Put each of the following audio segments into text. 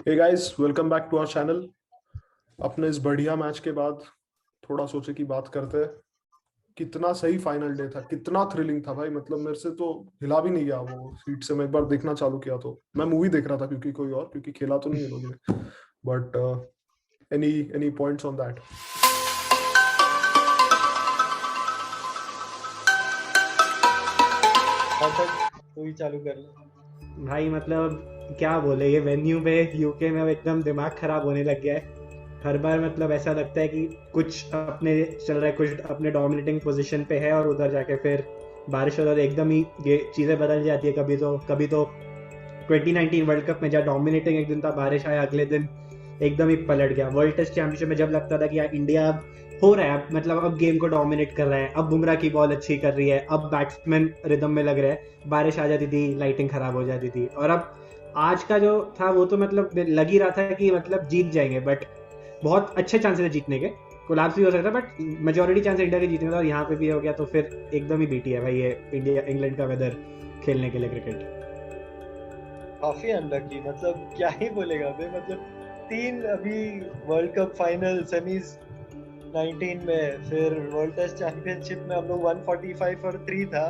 Hey guys, welcome back to our channel. अपने इस बढ़िया मैच के बाद थोड़ा सोचे कि बात करते हैं। कितना सही फाइनल डे था, कितना थ्रिलिंग था भाई। मतलब मेरे से तो हिला भी नहीं गया वो सीट से। मैं एक बार देखना चालू किया तो मैं मूवी देख रहा था, क्योंकि खेला तो नहीं है लोगों ने। But any any points on that? वापस तू ही चालू कर ले। भाई मतलब क्या बोले, ये वेन्यू पे यूके में अब एकदम दिमाग खराब होने लग गया है। हर बार मतलब ऐसा लगता है कि कुछ अपने चल रहा है, कुछ अपने डोमिनेटिंग पोजीशन पे है और उधर जाके फिर बारिश हो जाती है, एकदम ही ये चीज़ें बदल जाती है। कभी तो 2019 वर्ल्ड कप में जहाँ डोमिनेटिंग एक दिन था, बारिश आया अगले दिन एकदम ही पलट गया। वर्ल्ड टेस्ट चैंपियनशिप में जब लगता था कि यार इंडिया अब हो रहा है, मतलब अब गेम को डोमिनेट कर रहा है, अब बुमराह की बॉल अच्छी कर रही है, अब बैट्समैन रिदम में लग रहा है, बारिश आ जाती थी, लाइटिंग खराब हो जाती थी। और अब आज का जो था वो तो मतलब लग ही रहा था कि मतलब जीत जाएंगे, बट बहुत अच्छे चांसेस है जीतने के। कोलैप्स भी हो सकता है बट मेजोरिटी चांस इंडिया के जीतने का, और यहाँ पे भी हो गया तो फिर एकदम ही बीटी है भाई ये इंडिया इंग्लैंड का वेदर खेलने के लिए क्रिकेट। काफी अनलकी, मतलब क्या ही बोलेगा बे। मतलब तीन अभी वर्ल्ड कप फाइनल सेमीज 19 में, फिर वर्ल्ड टेस्ट चैंपियनशिप में हम लोग 145 और 3 था।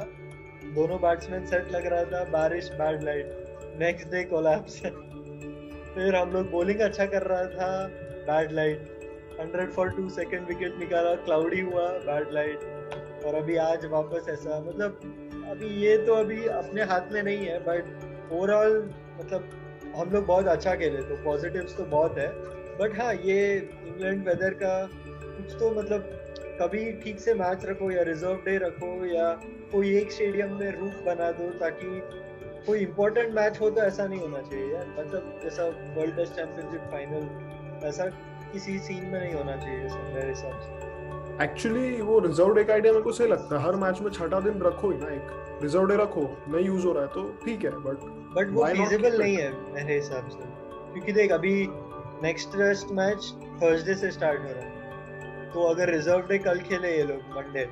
दोनों बैट्समैन सेट लग रहा था, बारिश bad light, next day collapse. फिर हम लोग बॉलिंग अच्छा कर रहा था, bad light, 100 for 2 second wicket निकाला, क्लाउडी हुआ, बैड लाइट। और अभी आज वापस ऐसा, मतलब अभी ये तो अभी अपने हाथ में नहीं है, बट ओवरऑल मतलब हम लोग बहुत अच्छा खेले तो पॉजिटिव्स तो बहुत है। बट हाँ, ये इंग्लैंड वेदर का कुछ तो मतलब कभी ठीक से मैच रखो या रिजर्व डे रखो, या कोई एक स्टेडियम में रूफ बना दो ताकि कोई इंपॉर्टेंट मैच हो तो ऐसा नहीं होना चाहिए यार। मतलब जैसा वर्ल्ड टेस्ट चैंपियनशिप फाइनल, ऐसा किसी सीन में नहीं होना चाहिए ऐसा मेरे हिसाब से। एक्चुअली वो रिजर्व डे का आइडिया मेरे को सही लगता है। हर मैच में छठा दिन रखो ही ना, एक रिजर्व डे रखो। नहीं यूज हो रहा है तो ठीक है, बट बट वो व्हाई नॉट फीजिबल कीप नहीं इट? है मेरे हिसाब से, क्योंकि देख अभी नेक्स्ट टेस्ट मैच थर्सडे से स्टार्ट हो रहा है, तो अगर रिजर्व डे कल खेले ये लोग मंडे,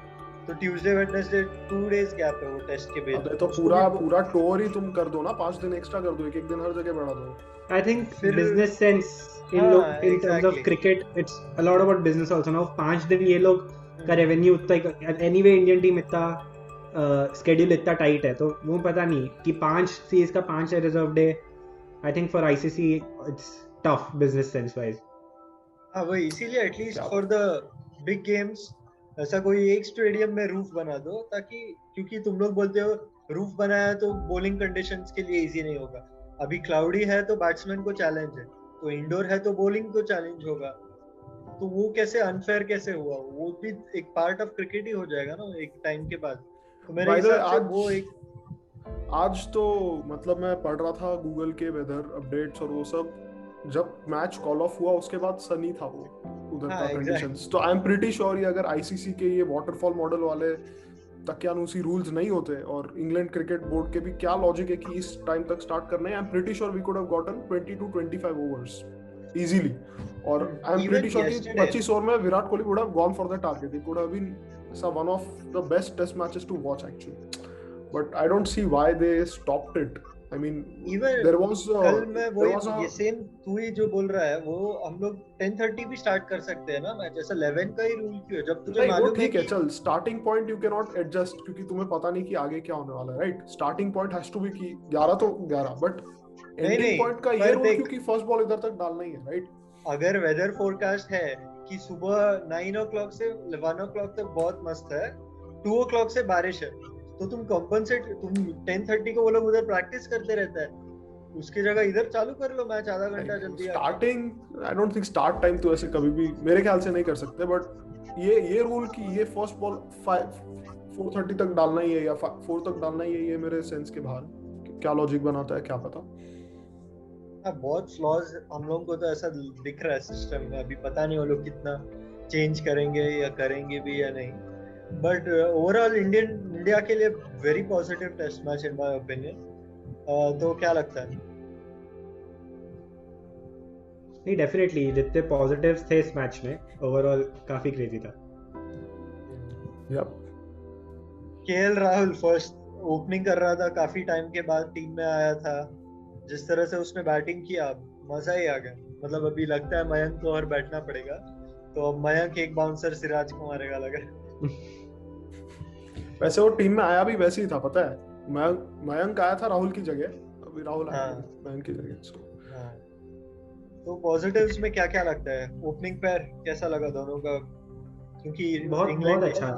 तो ट्यूसडे वेडनेसडे 2 डेज गैप है वो टेस्ट के बीच अबे में, तो उसको भी पूरा पूरा टूर ही तुम कर दो ना, 5 दिन एक्स्ट्रा कर दो, एक एक दिन हर जगह बढ़ा दो। आई थिंक फिर बिजनेस सेंस इन हाँ लोग इन terms of exactly. Cricket, it's a lot about business also ना। 5 दिन ये लोग का रेवेन्यू उतना, एनीवे इंडियन टीम इतना स्केड्यूल इतना टाइट है, तो वो पता नहीं कि 5 सीरीज का 5 है reserve day. I think for ICC it's tough business sense wise. हाँ वही, इसीलिए एटलीस्ट क्या फॉर द पता। बिग गेम्स ऐसा कोई एक स्टेडियम में रूफ बना दो, ताकि क्योंकि तुम लोग बोलते हो रूफ बनाया तो बॉलिंग कंडीशंस के लिए इजी नहीं होगा। अभी क्लाउडी है तो बैट्समैन को चैलेंज है, तो इंडोर है तो बॉलिंग को चैलेंज होगा। तो वो कैसे अनफेयर कैसे हुआ? वो भी एक पार्ट ऑफ क्रिकेट ही हो जाएगा ना एक टाइम के बाद। तो मेरे बाय द वे, हिसाब से आज वो एक आज तो मतलब मैं पढ़ रहा था गूगल के वेदर अपडेट्स और वो सब। जब मैच कॉल ऑफ हुआ उसके बाद सनी था वो उधर हाँ का एग्जैक्ट। कंडीशंस। तो आई एम प्रिटी श्योर ये अगर आईसीसी के ये वाटरफॉल मॉडल वाले तकियानुसी रूल्स नहीं होते, और इंग्लैंड क्रिकेट बोर्ड के भी क्या लॉजिक है कि इस टाइम तक स्टार्ट करना है, I am pretty sure we could have gotten 20 to 25 overs easily. और I am even pretty sure कि यस्टरडे 25 ओवर में Virat Kohli would have gone for the target. It could have been one of the best test matches to watch actually. But I don't see why they stopped it. I mean, even there was a, कल मैं there वही, was a ये same तू ही जो बोल रहा है वो हम लोग 10:30 भी स्टार्ट कर सकते हैं ना मैच, ऐसा 11 का ही रूल क्यों है जब तुझे नहीं, वो मालूम है ठीक है, कि चल starting point you can not adjust, क्योंकि तुम्हें पता नहीं कि आगे क्या होने वाला है, right? Starting point has to be कि 11 तो 11, बट नहीं एंडिंग नहीं, पॉइंट का ये पर रूल देख, क्योंकि फर्स्ट बॉल इधर तक डालना ही है, राइट? अगर वेदर फोरकास्ट है कि सुबह 9 o'clock से 1 o'clock तक बहुत मस्त है, 2 o'clock से बारिश है, तो तुम कंपनसेट, तुम 10:30 को वो लोग उधर प्रैक्टिस करते रहता है, उसकी जगह इधर चालू कर लो मैच आधा घंटा जल्दी आके। Starting I don't think start time तो ऐसे कभी भी मेरे ख्याल से नहीं कर सकते, बट ये रूल कि ये फर्स्ट बॉल 4:30 तक डालना ही है या 4 तक डालना ही है, ये मेरे सेंस के बाहर है। क्या लॉजिक बनाता है क्या पता। हाँ बहुत फ्लॉज हम लोगों को तो ऐसा दिख रहा है सिस्टम में, अभी पता नहीं वो लोग कितना चेंज करेंगे या करेंगे भी या नहीं। बट ओवरऑल इंडिया के लिए very positive test match in my opinion. तो क्या लगता है? नहीं, डेफिनेटली जितने पॉजिटिव्स थे इस मैच में, ओवरऑल काफी क्रेजी था। Yep. KL Rahul first opening कर रहा था, काफी टाइम के बाद टीम में आया था, जिस तरह से उसने बैटिंग किया, मजा ही आ गया। मतलब अभी लगता है मयंक को और बैठना पड़ेगा, तो अब मयंक एक बाउंसर सिराज को मारेगा लगा। वैसे वो टीम में आया भी वैसे ही था, पता है, मयंक आया था राहुल की जगह, अभी राहुल आया मयंक की जगह। हाँ। तो पॉजिटिव्स में क्या क्या लगता है? ओपनिंग पैर कैसा लगा दोनों का? क्योंकि बहुत अच्छा।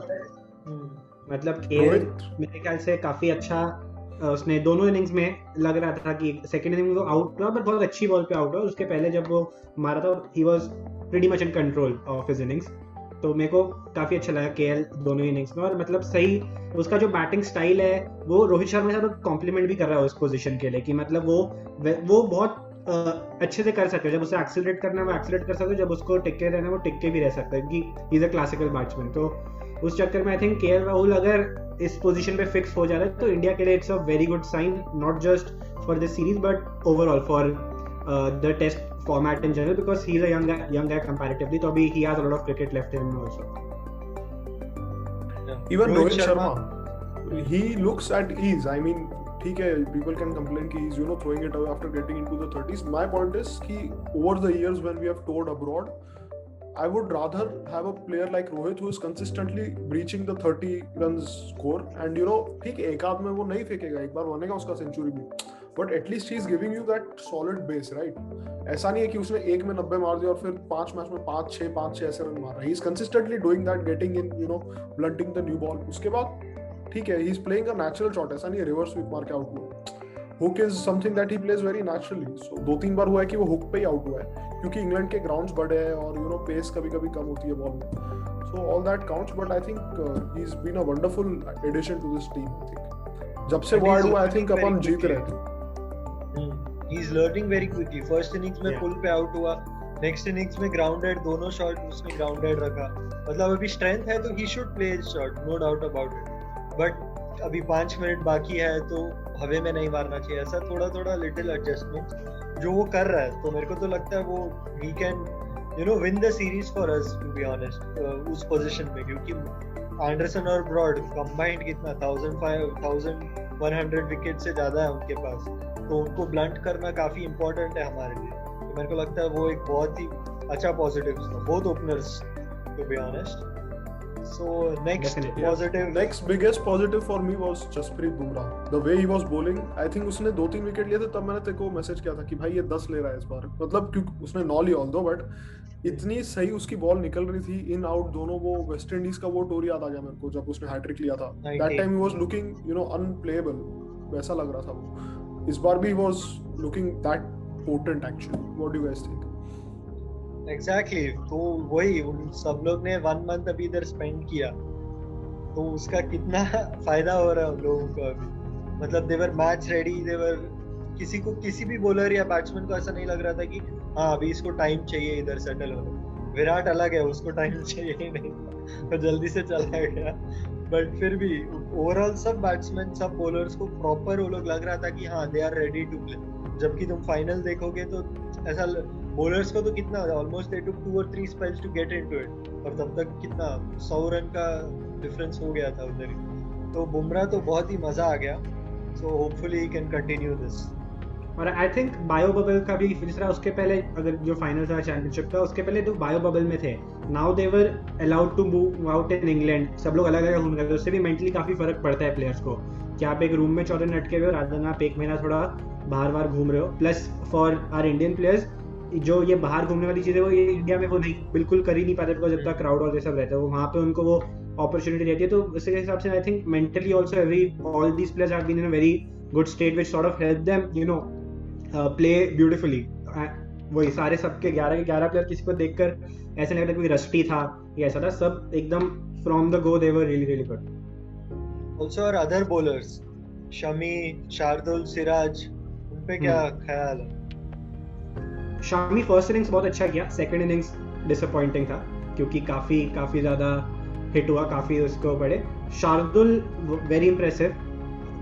मतलब केएल मेरे ख्याल से काफी अच्छा, उसने दोनों इनिंग्स में लग रहा था कि सेकंड इनिंग में वो आउट हुआ, पर बहुत अच्छी बॉल पे आउट हुआ। उसके पहले जब वो मारा था he was pretty much in control of his innings. तो मेरे को काफी अच्छा लगा केएल दोनों इनिंग्स में। और मतलब सही उसका जो बैटिंग स्टाइल है वो रोहित शर्मा के साथ कॉम्प्लीमेंट भी कर रहा है उस पोजीशन के लिए, कि मतलब वो बहुत अच्छे से कर सकते हो। जब उसे एक्सीलरेट करना है वो एक्सीलरेट कर सकते हो, जब उसको टिक्के रहना है वो टिक्के भी रह सकता है, क्योंकि he is a classical batsman. तो उस चक्कर में आई थिंक केएल राहुल अगर इस पोजीशन पे फिक्स हो जा रहा है तो इंडिया के लिए it's a very good sign, not just for this series but overall for the test format in general, because he's a young guy comparatively, so he has a lot of cricket left in him also. Even Rohit Sharma, he looks at ease. I mean, ठीक है, people can complain कि he's throwing it away after getting into the 30s. My point is कि over the years when we have toured abroad, I would rather have a player like Rohit who is consistently breaching the 30 runs score, and ठीक है, एक आध में वो नहीं फेंकेगा, एक बार बनेगा उसका सेंचुरी भी, but at least he is giving you that solid base, right? ऐसा नहीं है कि उसने एक में 90 मार दिया और फिर 5 मैच में 5-6 ऐसे रन मार रहा है। He is consistently doing that, getting in, blunting the new ball. उसके बाद ठीक है, he is playing a natural shot, ऐसा नहीं है रिवर्स स्वीप मार के आउट हुआ। Hook is something that he plays very naturally. So 2-3 बार हुआ है कि वो हुक पे ही आउट हुआ है, क्योंकि इंग्लैंड के ग्राउंड्स बड़े हैं और पेस कभी-कभी कम होती है बॉल में। So all that counts, but I think he is been a wonderful addition to this team. I think जब से वो ऐड हुआ आई थिंक अपन जीत रहे थे। He is learning very quickly. First innings में पुल पे आउट हुआ, नेक्स्ट इनिंग्स में ग्राउंडेड, दोनों शॉट उसने ग्राउंडेड रखा। मतलब अभी स्ट्रेंथ है तो he should play his shot, no doubt about it. But अभी 5 मिनट बाकी है तो हवे में नहीं मारना चाहिए, ऐसा थोड़ा लिटिल एडजस्टमेंट जो वो कर रहा है। तो मेरे को तो लगता है वो he can win the series for us, to be honest, उस पोजीशन में, क्योंकि एंडरसन और ब्रॉड कंबाइंड कितना 1100 विकेट से ज्यादा है उनके पास, तो उनको ब्लंट करना काफी इंपॉर्टेंट है हमारे लिए। तो मेरे को लगता है वो एक बहुत ही अच्छा पॉजिटिव था, both openers, to be honest. So next biggest positive for me was Jasprit Bumrah. The way he was bowling, I think उसने 2-3 विकेट लिए थे, तब मैंने तेरे को मैसेज किया था कि भाई ये 10 ले रहा है इस बार। मतलब क्योंकि उसने 9 लिया ऑल्दो, बट इतनी सही उसकी बॉल निकल रही थी इन आउट दोनों। वो वेस्ट इंडीज का वो टूर याद आ गया मेरे को जब उसने हैट्रिक लिया था। That time he was looking unplayable, वैसा लग रहा था वो। इस बार भी he was looking that potent actually. What do you guys think? Exactly. तो वही उन सब लोग ने 1 month अभी इधर स्पेंड किया, तो उसका कितना फायदा हो रहा है उन लोगों को अभी। मतलब they were match ready, they were किसी भी बॉलर या बैट्समैन को ऐसा नहीं लग रहा था कि हाँ अभी इसको टाइम चाहिए इधर सेटल होने। विराट अलग है, उसको टाइम चाहिए ही नहीं, तो जल्दी से चला गया। बट फिर भी ओवरऑल सब बैट्समैन, सब बॉलर्स को प्रॉपर वो लोग लग रहा था कि हाँ they are ready to play. जबकि तुम फाइनल देखोगे तो ऐसा बॉलर्स को तो कितना almost they took 2 or 3 spells to get into it, और तब तक कितना 100 रन का डिफरेंस हो गया था उधर ही। तो बुमराह तो बहुत ही मजा आ गया। So hopefully he can continue this. और आई थिंक बायो बबल का भी जिस तरह उसके पहले अगर जो फाइनल था चैंपियनशिप का, उसके पहले तो बायो बबल में थे, now they were allowed to move out in England, सब लोग अलग अलग घूम रहे थे। उससे भी मेंटली काफी फर्क पड़ता है प्लेयर्स को कि आप एक रूम में 14 दिन अटके हुए हो, रात दिन आप एक महीना थोड़ा बाहर घूम रहे हो। Plus for our Indian players जो ये बाहर घूमने वाली चीजें वो ये इंडिया में वो नहीं बिल्कुल कर ही नहीं पाते, बिकॉज जब तक क्राउड और ये सब रहता है वो वहाँ पे उनको वो अपॉर्चुनिटी रहती है। तो उसके हिसाब से I think mentally also all these players have been in a very good state which sort of help them play beautifully. वही सारे सबके 11 के 11 प्लेयर किसी को देखकर ऐसा नहीं लगता कोई रस्टी था या ऐसा था, सब एकदम from the go they were really good. Also और अदर बॉलर्स शमी, शार्दुल, सिराज, उन पे क्या ख्याल है? शामी फर्स्ट इनिंग्स बहुत अच्छा किया, सेकंड इनिंग्स डिसअपॉइंटिंग था क्योंकि काफी ज्यादा हिट हुआ, काफी उसको पड़े। शार्दुल वेरी इंप्रेसिव,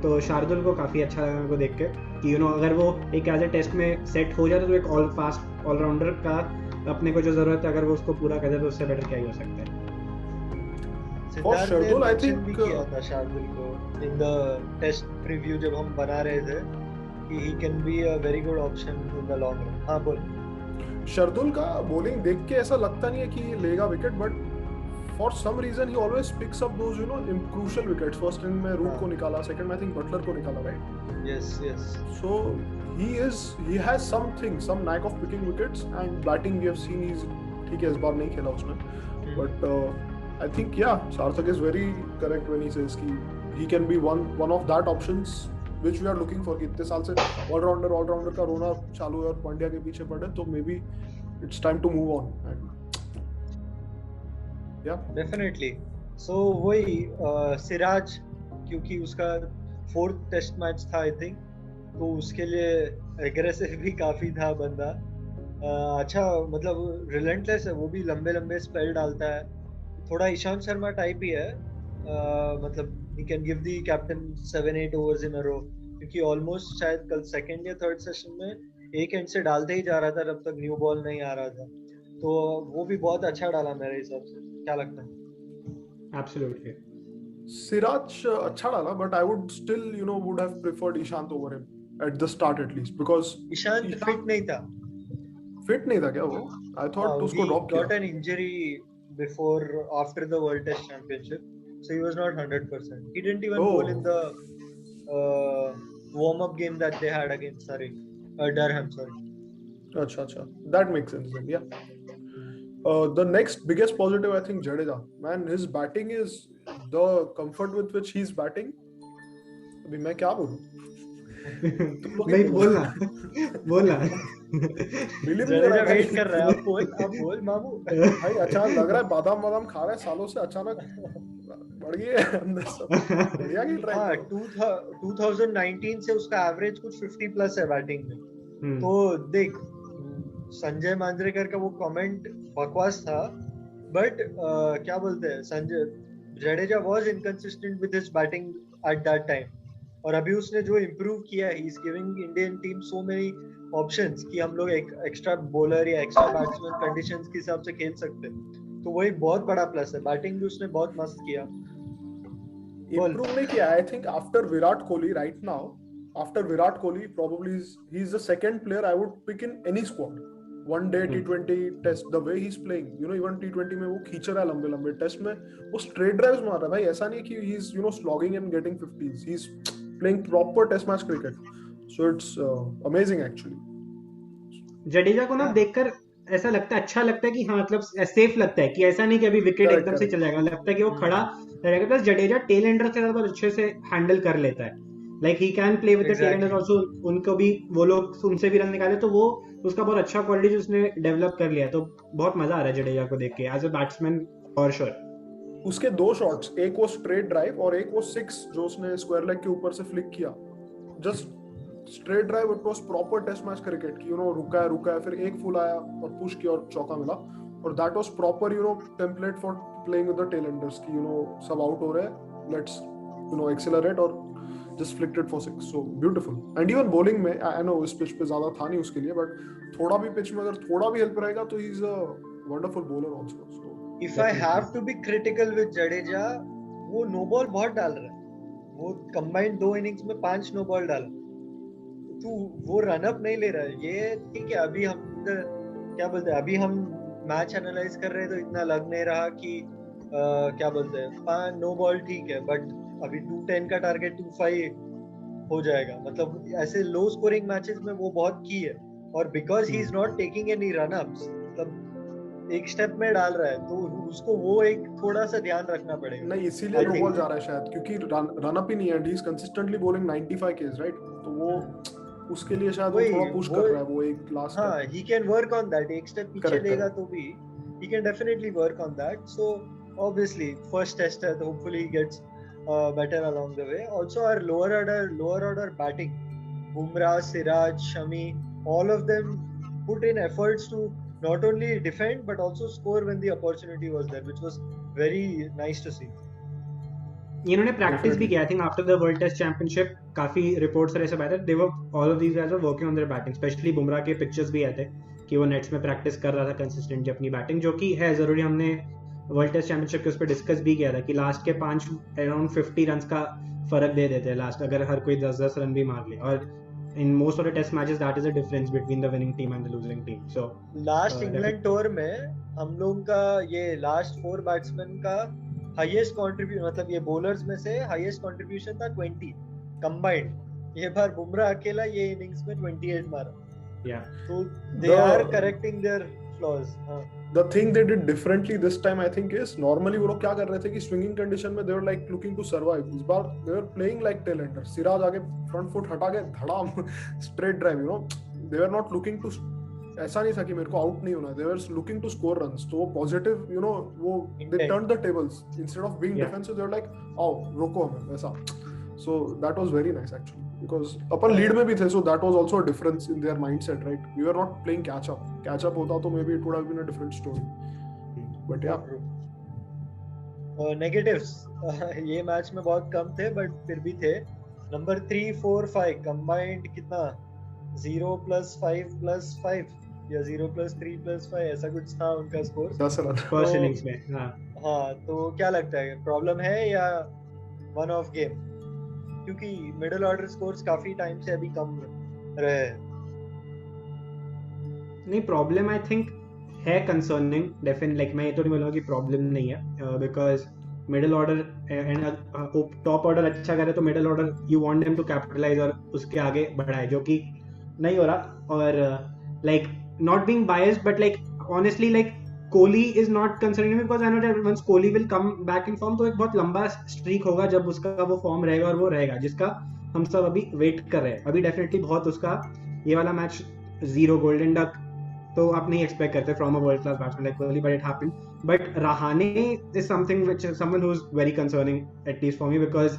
तो शार्दुल को काफी अच्छा लगा मेरे को देख के कि अगर वो एक एज ए टेस्ट में सेट हो जाता तो एक ऑलराउंडर का अपने को जो जरूरत है अगर वो उसको पूरा कर दे तो उससे बेटर क्या ही हो सकता है। शार्दुल आई थिंक भी किया था शार्दुल को इन द टेस्ट प्रीव्यू जब हम बना रहे थे, कि he can be a very good option in the long run. हाँ बोल. शार्दुल का बॉलिंग देख के ऐसा लगता नहीं है कि ये लेगा wicket, but for some reason he always picks up those crucial wickets. First inning में रूट को निकाला, सेकंड में आई थिंक बटलर को निकाला, right? Yes. So he has some knack of picking wickets, and batting we have seen he's ठीक है, इस बार नहीं खेला उसने, but I think Sarthak is very correct when he says कि he can be one of that options which we are looking for. कि इतने साल से ऑलराउंडर का रोना चालू है और पांड्या के पीछे पड़े, तो may be it's time to move on. And definitely. So वही सिराज, क्योंकि उसका 4th टेस्ट मैच था आई थिंक, तो उसके लिए एग्रेसिव भी काफी था बंदा. अच्छा मतलब रिलेंटलेस है वो भी, लंबे स्पेल डालता है, थोड़ा ईशांत शर्मा टाइप ही है. मतलब he can give the captain 7-8 overs in a row, क्योंकि ऑलमोस्ट शायद कल सेकंड या थर्ड सेशन में एक एंड से डालते ही जा रहा था जब तक न्यू बॉल नहीं आ रहा था, तो वो भी बहुत अच्छा डाला मेरे हिसाब से. क्या लगता है? Absolutely. सिराज अच्छा डाला, but I would still would have preferred Ishant over him at the start at least, because Ishant fit नहीं था. फिट नहीं था क्या वो? I thought उसको ड्रॉप किया. He got an injury after the World Test Championship, so he was not 100%. He didn't even bowl in the warm-up game that they had against Durham. Acha. That makes sense then, yeah. The next biggest positive, I think, Jadeja. Man, his batting is the comfort with which he's batting. अभी मैं क्या बोलूं? नहीं बोलना. Jadeja wait कर रहा है. अब बोल मामू. भाई अचानक लग रहा है बादाम खा रहा है सालों से, अचानक बढ़ गई है अंदर सब. बढ़िया खेल रहा है. 2019 से उसका एवरेज कुछ 50 प्लस है बैटिंग में. तो देख, संजय मांजरेकर का वो कमेंट बकवास था, बट क्या बोलते हैं, Jadeja was inconsistent with his batting at that time, और अभी उसने जो इम्प्रूव किया है, he is giving Indian team so many options कि हम लोग एक एक्स्ट्रा बॉलर या एक्स्ट्रा बैट्समैन कंडीशंस के हिसाब से खेल सकते हैं. तो वही बहुत बड़ा प्लस है. बैटिंग भी उसने बहुत मस्त किया. इम्प्रूव नहीं किया. I think after Virat Kohli right now, after Virat Kohli, probably he's the second player I would pick in any squad. One day T20 test, the way he's playing, even T20 में वो खींच रहा है लंबे टेस्ट में, वो straight drives मार रहा है भाई. ऐसा नहीं कि he's slogging and getting 50s. He's playing proper test match cricket. So it's amazing actually. Jadeja को ना देखकर ऐसा लगता है, अच्छा लगता है कि हाँ मतलब सेफ लगता है, कि ऐसा नहीं कि अभी विकेट एकदम से चला जाएगा. लगता है कि वो खड़ा रहेगा. प्लस जडेजा टेल एंडर से बहुत अच्छे से हैंडल कर लेता है. Like he can play with the tail enders also. उनको भी वो लोग उनसे भी रन निकाले, तो वो उसका बहुत अच्छा क्वालिटी उसने डेवलप कर लिया. तो बहुत मजा आ रहा है जडेजा को देख के as a batsman for sure. उसके 2 शॉट्स, एक वो स्ट्रेट ड्राइव और एक वो 6 जो उसने स्क्वायर लेग के ऊपर से फ्लिक किया. Just straight drive, it was proper test match cricket की. रुका है, फिर एक फुल आया और पुश किया और चौका मिला. और that was proper template for playing with the tell Anders की सब आउट हो रहे हैं, लेट्स एक्सेलरेट, और just flicked it for 6. So beautiful. And even bowling में, I know इस pitch पे ज़्यादा था नहीं उसके लिए, but थोड़ा भी pitch में अगर थोड़ा भी help रहेगा तो he's a wonderful bowler also. So if I have to be critical with Jadeja, वो no ball बहुत डाल रहा है. वो combined 2 innings में 5 no ball डाला. तो वो run up नहीं ले रहा है. ये ठीक है, अभी हम क्या बोलते हैं, अभी हम मैच एनालाइज कर रहे हैं तो इतना लग नहीं रहा कि क्या बोलते हैं, 5 no ball ठीक है, but अभी 210 का टारगेट 25 हो जाएगा. मतलब ऐसे लो स्कोरिंग मैचेस में वो बहुत की है. और because he is not taking any run ups, मतलब एक स्टेप में डाल रहा है, तो उसको वो एक थोड़ा सा ध्यान रखना पड़ेगा. नहीं, इसीलिए नो बॉल जा रहा है शायद, क्योंकि रन अप ही नहीं है. He is consistently bowling 95 case, right? तो वो उसके लिए शायद वो थोड़ा पुश कर रहा है, वो एक लास्ट. हां, he can work on that. एक स्टेप पीछे लेगा तो भी he can definitely work on that. So obviously first test है, तो hopefully he gets better along the way. Also our lower order batting, Bumrah, Siraj, Shami, all of them put in efforts to not only defend but also score when the opportunity was there, which was very nice to see. इन्होंने practice भी किया. I think after the world test championship काफी reports ऐसे आए थे, they were all of these guys are working on their batting. Specially Bumrah के pictures भी आए थे कि वो नेट्स में प्रैक्टिस कर रहा था कंसिस्टेंटली अपनी बैटिंग, जो कि है जरूरी. हमने वर्ल्ड टेस्ट चैंपियनशिप के उस पर डिस्कस भी किया था कि लास्ट के 5 अराउंड 50 रन का फर्क दे देते हैं लास्ट, अगर हर कोई 10-10 रन भी मार ले. और in most of the test matches that is the difference between the winning team and the losing team. So last England tour में हम लोग का ये लास्ट 4 बैट्समैन का हाईएस्ट कंट्रीब्यूशन, मतलब ये बॉलर्स में से हाईएस्ट कंट्रीब्यूशन था 20 कंबाइंड। ये बार बुमराह अकेला ये इनिंग्स में 28 मारा। तो they are correcting their flaws। The thing they did differently this time I think is normally वो लोग क्या कर रहे थे कि swinging condition में they were like looking to survive। इस बार they were playing like tail ender। Siraj आगे front foot हटा के धड़ाम straight drive, you know, they were not looking to, ऐसा नहीं था कि मेरे को आउट नहीं होना है, they were looking to score runs। तो पॉजिटिव you know वो they turned the tables instead of being defensive they were like आओ रोको हमें वैसा। So that was very nice actually because upon lead में भी थे, so that was also a difference in their mindset, right? We were not playing catch up होता तो maybe it would have been a different story, but yeah। negatives ये match में बहुत कम थे but फिर भी थे। नंबर 3 4 5 कंबाइंड कितना 0 + 5 + 5 या 0 + 3 + 5 ऐसा कुछ था उनका स्कोर 10 रन फर्स्ट इनिंग्स में। हाँ तो क्या लगता है प्रॉब्लम है या वन ऑफ गेम? क्योंकि मिडिल ऑर्डर स्कोर्स काफी टाइम से अभी कम रहे हैं। नहीं प्रॉब्लम आई थिंक है कंसर्निंग डेफिनेटली, लाइक मैं ये तो नहीं बोलूँगा कि प्रॉब्लम नहीं है because middle order and top order अच्छा करे तो middle order you want them to capitalise और उसके आगे बढ़ाए, जो कि नहीं हो रहा। और like not being biased but like honestly like Kohli is not concerning because I know that once Kohli will come back in form तो एक बहुत लंबा स्ट्रीक होगा जब उसका वो फॉर्म रहेगा और वो रहेगा जिसका हम सब अभी वेट कर रहे हैं। अभी डेफिनेटली बहुत उसका ये वाला मैच 0 गोल्डन डक तो आप नहीं एक्सपेक्ट करते from a world class batsman like Kohli, but it happened. But Rahane is something which is someone who is very concerning at least for me because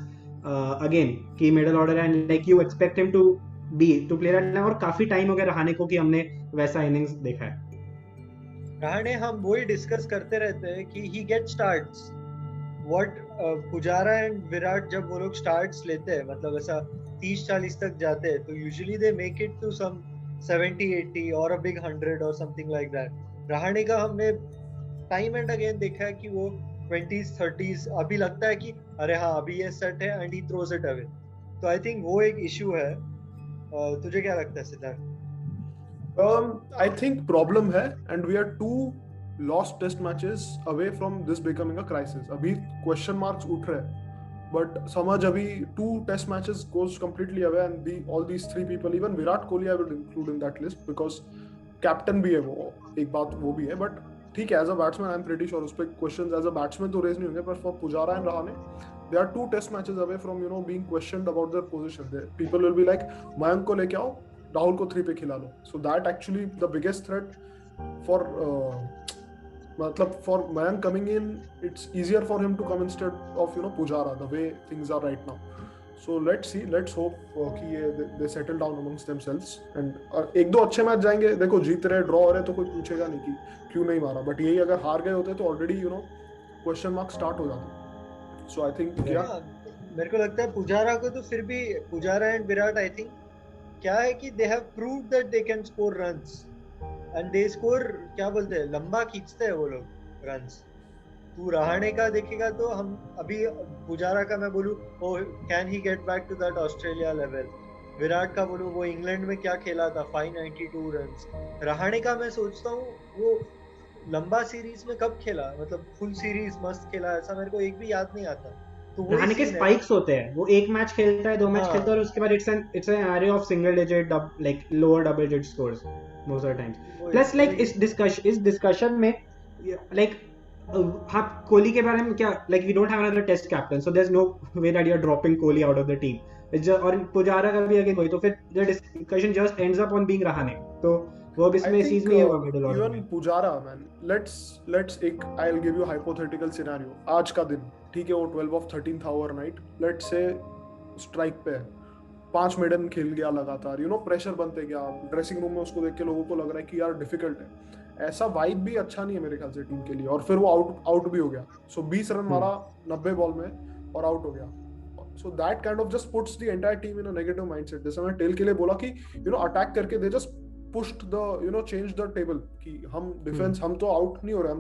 again की middle order and like you expect him to play that level और काफी time हो गया रहाने को कि हमने वैसा innings देखा है। रहाणे हम वही डिस्कस करते रहते हैं कि he get starts what Pujara and Virat जब वो लोग स्टार्ट्स लेते हैं मतलब ऐसा 30-40 तक जाते हैं तो usually they make it to some 70-80 और अ बिग 100 और समथिंग लाइक दैट। रहाणे का हमने टाइम एंड अगेन देखा है कि वो 20s 30s अभी लगता है कि अरे हाँ अभी ये सेट है and he throws it away. तो आई थिंक वो एक इशू है। तुझे क्या लगता है सिद्धार्थ? I think problem है and we are 2 lost test matches away from this becoming a crisis। अभी question marks उठ रहे हैं but समझ अभी 2 test matches goes completely away and all these 3 people even Virat Kohli I would include in that list because captain भी है वो, एक बात वो भी है। but ठीक है as a batsman I'm pretty sure उस पे questions as a batsman तो raise नहीं होंगे पर for Pujara and Rahane they are 2 test matches away from you know being questioned about their position। people will be like Mayank को लेके आओ राहुल को 3 पे खिला लो। So that actually the biggest threat for मतलब for Mayank coming in it's easier for him to come instead of you know Pujara the way things are right now. So let's hope कि ये they settle down amongst themselves and 1-2 अच्छे match जाएंगे। देखो जीत रहे draw हो रहे तो कोई पूछेगा नहीं कि क्यों नहीं मारा, बट यही अगर हार गए होते तो already you know question mark start हो जाते। सो आई थिंक मेरे को लगता है पुजारा को तो फिर भी Pujara and Virat I think क्या है कि they have proved that they can score runs and they score क्या बोलते हैं लंबा खींचते हैं वो लोग runs। तू रहाणे का देखेगा तो हम अभी पुजारा का मैं बोलूँ oh can he get back to that Australia level, Virat का बोलूँ वो इंग्लैंड में क्या खेला था 592 runs। रहाणे का मैं सोचता हूँ वो लंबा सीरीज में कब खेला मतलब फुल सीरीज मस्त खेला ऐसा मेरे को एक भी याद नहीं आता। रहाणे के स्पाइक्स होते हैं, वो एक मैच खेलता है 2 मैच खेलता है और उसके बाद it's an array of single digit like lower double digit scores most of the times. Plus like इस डिस्कशन में लाइक आप कोहली के बारे में क्या like we don't have another test captain so there is no way that you are dropping Kohli out of the team और पुजारा का भी अगेन वही तो फिर the discussion just ends up on being Rahane. तो वो अब इसमें इस चीज में होगा middle order even Pujara man let's एक I will give you hypothetical scenario. आज का दिन ठीक है वो 12 of 13th hour night let's say strike पे 5 मेडन खेल गया लगातार यू नो प्रेशर बनते गया ड्रेसिंग रूम में उसको देख के लोगों को लग रहा है कि यार डिफिकल्ट है, ऐसा वाइब भी अच्छा नहीं है मेरे ख्याल से टीम के लिए। और फिर वो आउट भी हो गया। सो 20 रन मारा 90 बॉल में और आउट हो गया। So that kind of just puts the entire team in a negative mindset। जैसे मैं टेल के लिए बोला कि you know अटैक करके they just pushed the you know change the table कि हम डिफेंस हम तो आउट नहीं हो रहे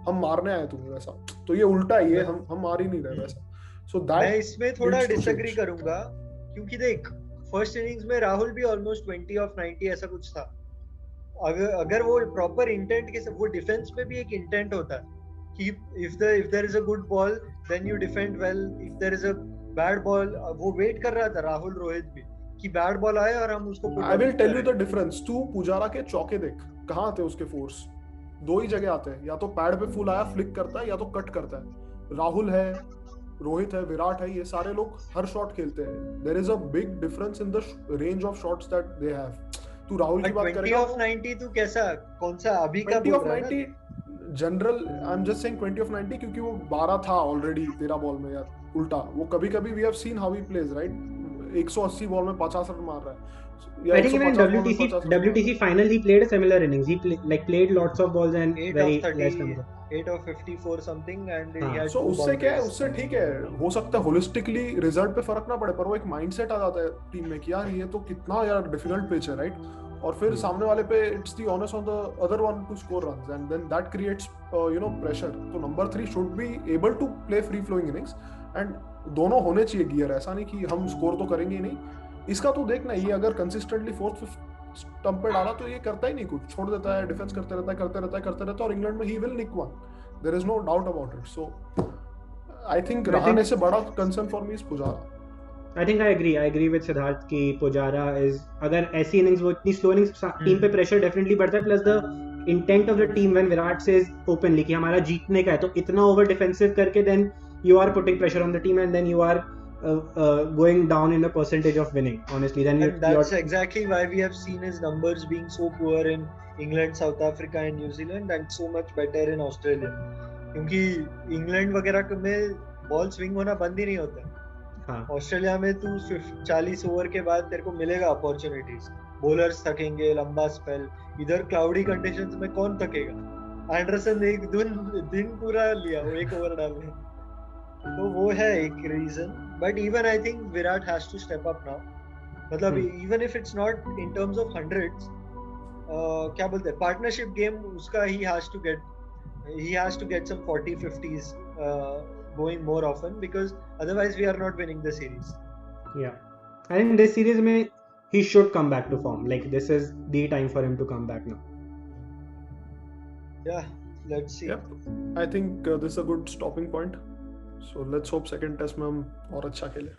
हम मारने आए तुम्हें वैसा। तो ये उल्टा ही है हम मार ही नहीं रहे वैसा। So that मैं इसमें थोड़ा डिसएग्री करूंगा क्योंकि देख फर्स्ट इनिंग्स में राहुल भी ऑलमोस्ट 20 ऑफ 90 ऐसा कुछ था. अगर वो प्रॉपर इंटेंट के वो डिफेंस में भी एक इंटेंट होता है कि if there is a good ball then you defend well, if there is a bad ball. वो वेट कर रहा था राहुल रोहित भी कि बैड बॉल आए और हम उसको. I will tell you the difference. तू पुजारा के चौके देख, कहाँ आते उसके फोर्स? दो ही जगह आते हैं, या तो पैड पे फुल आया फ्लिक करता है या तो कट करता है. राहुल है, रोहित है, विराट है, ये सारे लोग हर शॉट खेलते हैं. There is a big difference in the range of shots that they have. तू राहुल की बात करेगा 20 ऑफ 90 तू कैसा कौन सा अभी का 20 of 90 general. I am just saying 20 of 90 क्योंकि वो 12 था ऑलरेडी 13 बॉल में यार. उल्टा वो कभी-कभी we have seen how he plays right. 180 ball में 50 रन मार रहा है. I think even WTC final he played a similar innings. He played lots of balls and 8 very of 30, less number. 8 of 54 something and he had so उससे क्या है, उससे ठीक है, हो सकता है होलिस्टिकली रिजल्ट पे फर्क ना पड़े, पर वो एक माइंडसेट आ जाता है टीम में कि यार ये तो कितना यार डिफिकल्ट पिच है राइट. और फिर सामने वाले पे it's the onus on the other one to score runs and then that creates you know pressure. तो number 3 should be able to play free flowing innings and दोनों होने चाहिए गियर. ऐसा नहीं कि हम स्कोर तो करेंगे ही नहीं. इसका तो देखना, ये अगर कंसिस्टेंटली फोर्थ फिफ्थ स्टंप पे डाला तो ये करता ही नहीं कुछ, छोड़ देता है, डिफेंस करते रहता है और इंग्लैंड में he will nick one. There is no doubt about it. So I think Rahane से बड़ा concern for me is Pujara. I think I agree with Siddharth कि पुजारा is, अगर ऐसी इनिंग्स वो इतनी स्लो इनिंग्स टीम पे प्रेशर डेफिनेटली बढ़ता है. Plus the intent of the team when Virat says openly कि हमारा जीतने का है, तो इतना ओवर डिफेंसिव करके then you are putting pressure on the team and then you are going down in the percentage of winning, honestly. Then that's exactly why we have seen his numbers being so poor in England, South Africa and New Zealand and so much better in Australia. क्योंकि England वगैरह में ball swing होना बंद ही नहीं होता. Australia में तू 40 over के बाद तेरे को मिलेगा अपॉर्चुनिटीज. बॉलर्स थकेंगे, लंबा स्पेल. इधर क्लाउडी कंडीशंस में कौन थकेगा? एंडरसन एक दिन पूरा लिया वो एक ओवर डालने. तो वो है एक reason. But even I think Virat has to step up now. मतलब even if it's not in terms of hundreds, क्या बोलते हैं, पार्टनरशिप गेम उसका ही has to get some 40-50s going more often because otherwise we are not winning the series. Yeah, I think this series mein he should come back to form. Like this is the time for him to come back now. Yeah, let's see. Yep. I think this is a good stopping point. So let's hope second test में हम और अच्छा खेलें.